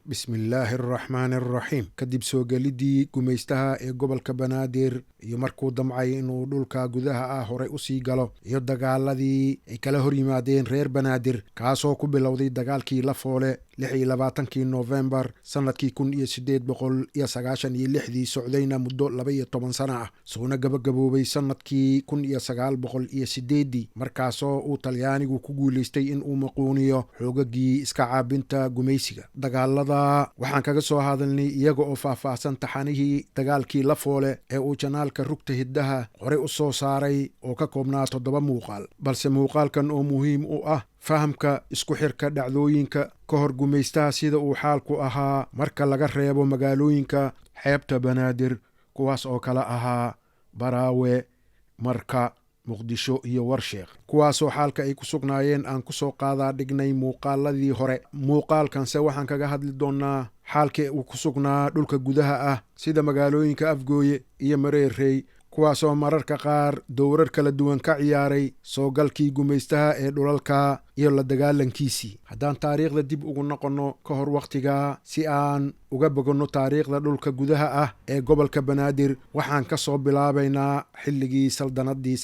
بسم الله الرحمن الرحيم kadib soo gelidii gumaystaha ee gobolka banaadir iyo markuu damcay inuu dhulka gudaha ah hore u sii galo iyo dagaaladii ay kala hor yimaadeen reer banaadir kaasoo ku bilowday dagaalkii la foole 26 November sanadkii 1896 socdayna muddo 12 sano ah soona gabagaboobay sanadkii 1908 markaasoo uu Talyaanigu ku guuleystay in uu maquuniyo xoogagii iska caabinta gumaysiga dagaalada waxaan kaga soo hadalnay iyaga oo faahfaahsan taxanihii dagaalkii la foole ee uu janaalka rugta hiddaha hore u soo saaray oo ka koobnaa 7 muuqaal balse muuqaalkan oo muhiim u ah fahamka isku xirka dhacdooyinka ka hor gumaystaha sida uu xaalku ahaa marka laga reebo magaalooyinka xeebta banaadir kuwaas oo kala ahaa Baraawe, Marka, Muqdisho iyo Warsheekh kuwaasoo xaalka ay ku sugnaayeen aan ku soo qaadaa dhignay muuqaaladii hore muuqaalkanse waxaan kaga hadli doonaa xaalka uu ku sugnaa dhulka gudaha ah sida magaalooyinka Afgooye iyo Mareerey kuwaasoo mararka qaar dowrar kala duwan ka ciyaaray soo galkii gumaystaha ee dhulalka iyo la dagaalankiisii haddaan taariikhda dib ugu noqonno ka hor waqtiga si aan uga boganno taariikhda dhulka gudaha ah ee gobolka banaadir waxaan ka soo bilaabaynaa xilligii saldanadii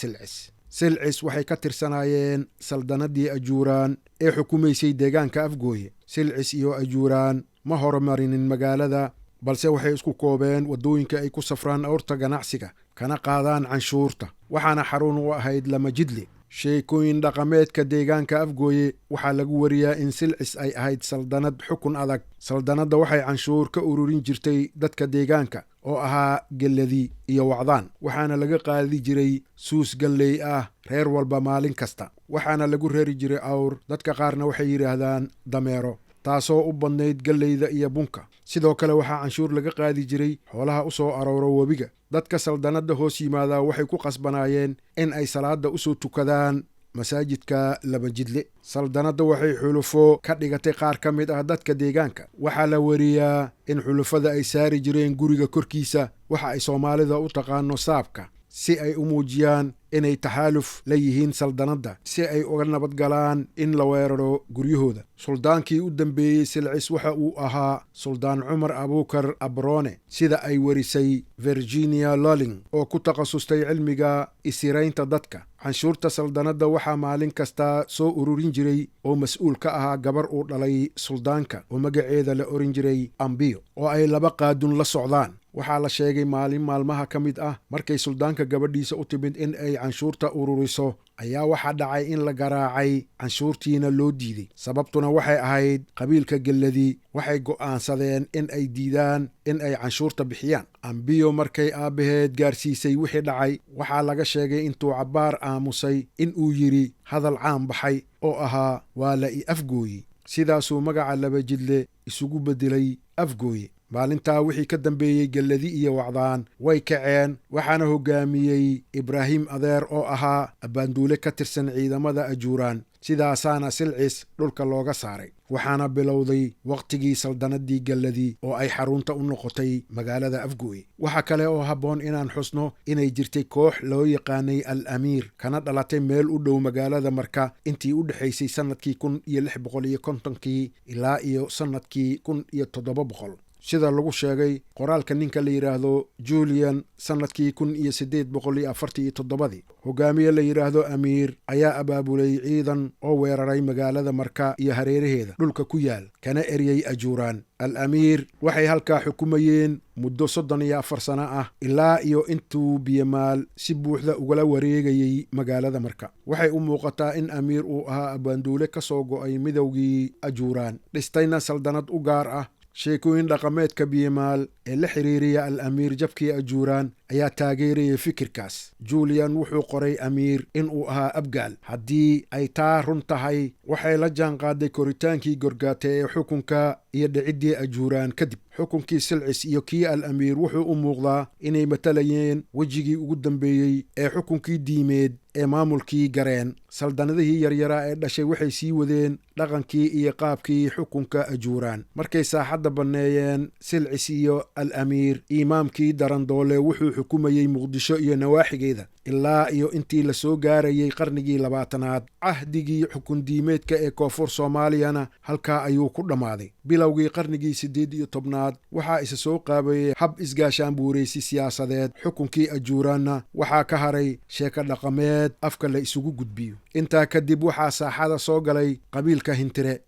Silcis waxay ka tirsanaayeen saldanadii Ajuuraan ee xukumaysay deegaanka Afgooye Silcis iyo Ajuuraan ma horumarinin magaalada balse waxay isku koobeen wadooyinka ay ku safraan awrta ganacsiga kana qaadaan canshuurta waxaana xarun u ahayd lama jidle sheekooyin dhaqameedka deegaanka Afgooye waxaa lagu wariyaa in Silcis ay ahayd saldanad xukun adag saldanadda waxay canshuur ka ururin jirtay dadka deegaanka oo ahaa gelladii iyo wacdaan waxaana laga qaadi jiray suus galley ah reer walba maalin kasta waxaana lagu reeri jiray awr dadka qaarna waxay yidhaahdaan dameero taasoo u badnayd galleyda iyo bunka sidoo kale waxaa canshuur laga qaadi jiray xoolaha u soo arooro webiga dadka saldanadda hoos yimaada waxay ku qasbanaayeen in ay salaada u soo tukadaan masaajidka laba jidle saldanadda waxay xulufo ka dhigatay qaar ka mid ah dadka deegaanka waxaa la wariyaa in xulufada ay saari jireen guriga korkiisa waxa ay Soomaalida u taqaano saabka si ay u muujiyaan inay taxaaluf la yihiin saldanadda si ay uga nabadgalaan in la weeraro guryahooda suldaankii u dambeeyey Silcis waxa uu ahaa Suldaan Cumar Abuukar Abrone sida ay warisay Virginia Lolling oo ku takhasustay cilmiga isiraynta dadka canshuurta saldanadda waxaa maalin kasta soo ururin jiray oo mas'uul ka ahaa gabar uu dhalay suldaanka oo magaceeda la oran jiray Ambiyo oo ay 2 qaadun la socdaan waxaa la sheegay maalin maalmaha ka mid ah markay suldaanka gabadhiisa u timid in ay canshuurta ururiso ayaa waxaa dhacay in la garaacay canshuurtiina loo diiday sababtuna waxay ahayd qabiilka gelladii waxay go'aansadeen in ay diidaan in ay canshuurta bixiyaan Ambiyo markay aabaheed gaarsiisay wixii dhacay waxaa laga sheegay intuu cabbaar aamusay in uu yidhi hadal caan baxay oo ahaa waa la i Afgooye sidaasuu magaca laba jidle isugu bedelay Afgooye maalintaa wixii ka dambeeyey gelladii iyo wacdaan way kaceen waxaana hogaamiyey Ibraahim Adeer oo ahaa abaanduule ka tirsan ciidamada Ajuuraan sidaasaana Silcis dhulka looga saaray waxaana bilowday waqtigii saldanadii gelladii oo ay xarunta u noqotay magaalada Afgooye waxa kale oo habboon inaan xusno inay jirtay koox loo yaqaanay Al-Amiir kana dhalatay meel u dhow magaalada Marka intii u dhaxaysay sanadkii 1650 ilaa iyo sanadkii 1700 sida lagu sheegay qoraalka ninka la yiraahdo Julian sanadkii 1847 hogaamiye la yiraahdo Amiir ayaa abaabulay ciidan oo weeraray magaalada Marka iyo hareeraheeda dhulka ku yaal kana eriyay Ajuuraan Al-Amiir waxay halkaa xukumayeen muddo 34 sano ah ilaa iyo intuu Biyamaal si buuxda ugala wareegayay magaalada Marka waxay u muuqataa in Amiir uu ahaa abaanduule ka soo go'ay midowgii Ajuuraan dhistayna saldanad u gaar ah sheekooyin dhaqameedka Biyamaal ee la xiriiriya Al-Amiir jabkii Ajuuraan ayaa taageerayay fikirkaas Julian wuxuu qoray Amiir in uu ahaa abgaal haddii ay taa run tahay waxay la jaanqaaday koritaankii gorgaate ee xukunka iyo dhicidii Ajuuraan kadib xukunkii Silcis iyo kii Al-Amiir wuxuu u muuqdaa inay matalayeen wejigii ugu dambeeyey ee xukunkii diimeed ee maamulkii gareen saldanadihii yaryaraa ee dhashay waxay sii wadeen dhaqankii iyo qaabkii xukunka Ajuuraan markay saaxadda banneeyeen Silcis iyo Al-Amiir imaamkii Darandoole wuxuu xukumayay Muqdisho iyo nawaaxigeeda ilaa iyo intii la soo gaarayay qarnigii 20aad. cahdigii xukundiimeedka ee koonfur soomaaliyana halkaa ayuu ku dhammaaday. bilowgii qarnigii 18aad waxaa isa soo qaabeeyey hab isgaashaan buuraysi siyaasadeed. xukunkii ajuuraanna waxaa ka haray sheeko dhaqameed afka la isugu gudbiyo. intaa kadib waxaa saaxada soo galay qabiilka hintire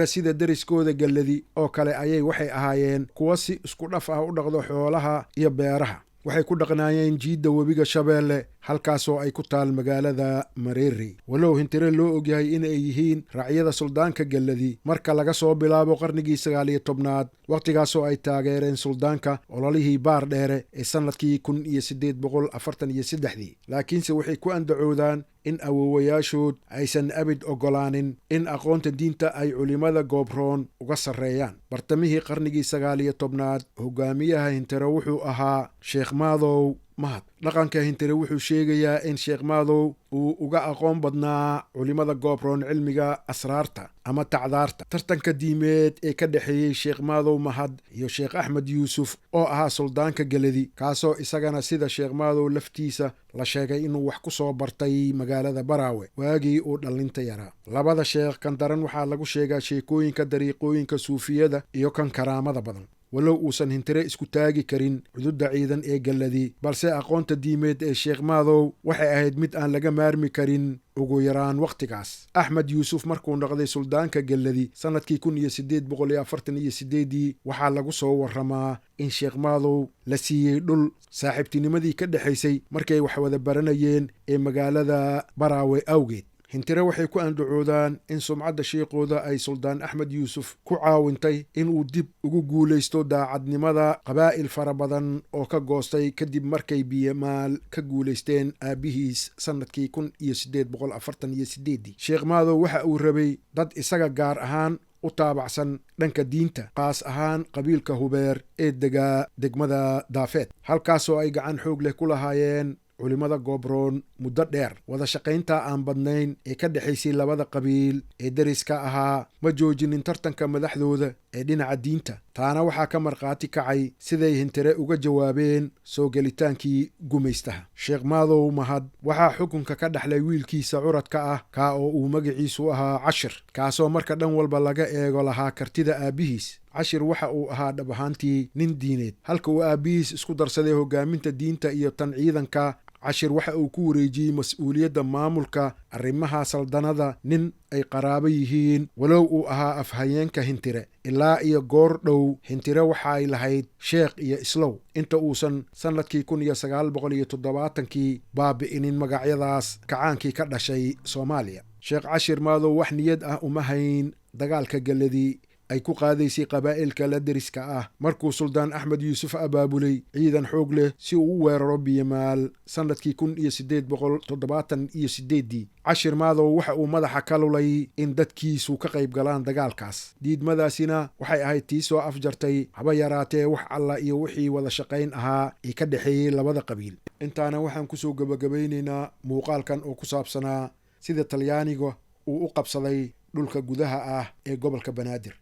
sida deriskooda galladi oo kale ayay waxay ahaayeen kuwa si isku dhaf ah u dhaqdo xoolaha iyo beeraha. waxay ku dhaqnaayeen jiidda webiga shabeelle, halkaasoo ay ku taal magaalada mareeri. walow hintire loo ogyahay in ay yihiin raacyada suldaanka galladi marka laga soo bilaabo qarnigii 19aad, wakhtigaasoo ay taageereen suldaanka ololihii baar dheere ee sannadkii 1843. laakiinse waxay ku andacoodaan in awoowayaashood aysan abid oggolaanin in aqoonta diinta ay culimmada goobroon uga sarreeyaan. bartamihii qarnigii 19aad hogaamiyaha hintire wuxuu ahaa sheekh maadow mahad. dhaqanka hintire wuxuu sheegayaa in sheekh maadow uu uga aqoon badnaa culimmada goobroon cilmiga asraarta ama tacdaarta. tartanka diimeed ee ka dhexeeyey sheekh maadow mahad iyo sheekh axmed yuusuf oo ahaa suldaanka galladi, kaasoo isagana sida sheekh maadow laftiisa la sheegay inuu wax ku soo bartay magaalada baraawe waagii uu dhallinta yaraa. labada sheekh kan daran waxaa lagu sheegaa sheekooyinka dariiqooyinka suufiyada iyo kan karaamada badan. walow uusan hintire isku taagi karin cududda ciidan ee galladi, balse aqoonta diimeed ee sheekh maadow waxay ahayd mid aan laga maarmi karin ugu yaraan wakhtigaas. axmed yuusuf markuu noqday suldaanka galladi sannadkii 1848 waxaa lagu soo warramaa in sheekh maadow la siiyey dhul saaxiibtinimadii ka dhexaysay markay wax wada baranayeen ee magaalada baraawe awgeed. hintire waxay ku andacoodaan in sumcadda sheekooda ay suldaan axmed yuusuf ku caawintay inuu dib ugu guulaysto daacadnimada qabaa'il fara badan oo ka goostay kadib markay biyamaal ka guulaysteen aabbihiis sannadkii 1848. sheekh maadow waxa uu rabay dad isaga gaar ahaan u taabacsan dhanka diinta, qaas ahaan qabiilka hubeer ee degaa degmada daafeed, halkaasoo ay gacan xoog leh ku lahaayeen culimmada goobroon muddo dheer. wada shaqayntaa aan badnayn ee ka dhexaysay labada qabiil ee deriska ahaa ma joojinin tartanka madaxdooda ee dhinaca diinta. taana waxaa ka markhaati kacay siday hintire uga jawaabeen soo gelitaankii gumaystaha. sheekh maadow mahad waxaa xukunka ka dhaxlay wiilkiisa curadka ah, kaa oo uu magaciisu ahaa cashir, kaasoo marka dhan walba laga eego lahaa kartida aabbihiis. cashir waxa uu ahaa dhab ahaantii nin diineed, halka uu aabbihiis isku darsaday hogaaminta diinta iyo tan ciidanka. cashir waxa uu ku wareejiyey mas-uuliyadda maamulka arrimaha saldanada nin ay qaraabo yihiin, walow uu ahaa afhayeenka hintire. ilaa iyo goor dhow hintire waxaay lahayd sheekh iyo islow inta uusan sannadkii 1970 baabi'inin magacyadaas kacaankii ka dhashay soomaaliya. sheekh cashir maadow wax niyad ah uma hayn dagaalka galladi ay ku qaadaysay qabaa'ilka la deriska ah markuu suldaan axmed yuusuf abaabulay ciidan xoog leh si uu u weeraro biyamaal sannadkii 1878. cashir maadow waxa uu madaxa ka lulay in dadkiisu ka qayb galaan dagaalkaas. diidmadaasina waxay ahayd tii soo afjartay haba yaraatee wax alla iyo wixii wada shaqayn ahaa ee ka dhexeeyey labada qabiil. intaana waxaan kusoo gebagabaynaynaa muuqaalkan oo ku saabsanaa sida talyaaniga uu u qabsaday dhulka gudaha ah ee gobolka banaadir.